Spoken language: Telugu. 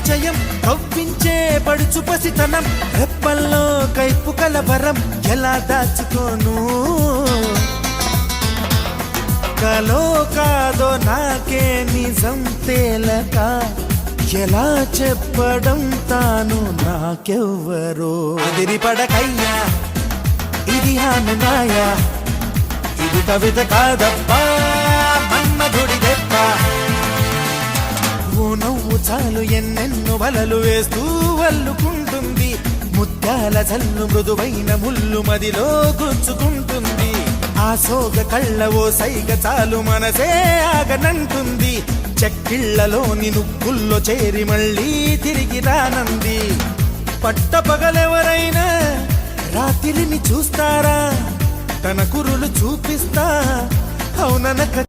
పరిచయం కవ్వించే పడుచు పసితనం రెప్పల్లో కైపు కలవరం ఎలా దాచుకోను కలో కాదో నాకే నిజం తేలక ఎలా చెప్పడం తాను నాకెవ్వరో అదిరి పడకయ్యా ఇది ఆనందాయా ఇది కవిత కాదబ్బా మన్మధుడి దెబ్బ ఓ నవ్వు చాలు ఎన్నెన్నో వలలు వేస్తూ అల్లుకుంటుంది ముత్యాల జల్లు మృదువైన ముళ్ళు మదిలో గుచ్చుకుంటుంది ఆ సోగ కళ్ళ ఓ సైగ చాలు మనసే ఆగనంటుంది చెక్కిళ్లలోని నువ్వుల్లో చేరి మళ్ళీ తిరిగి రానంది పట్టపగలెవరైనా రాత్రిని చూస్తారా తన కురులు చూపిస్తా అవుననక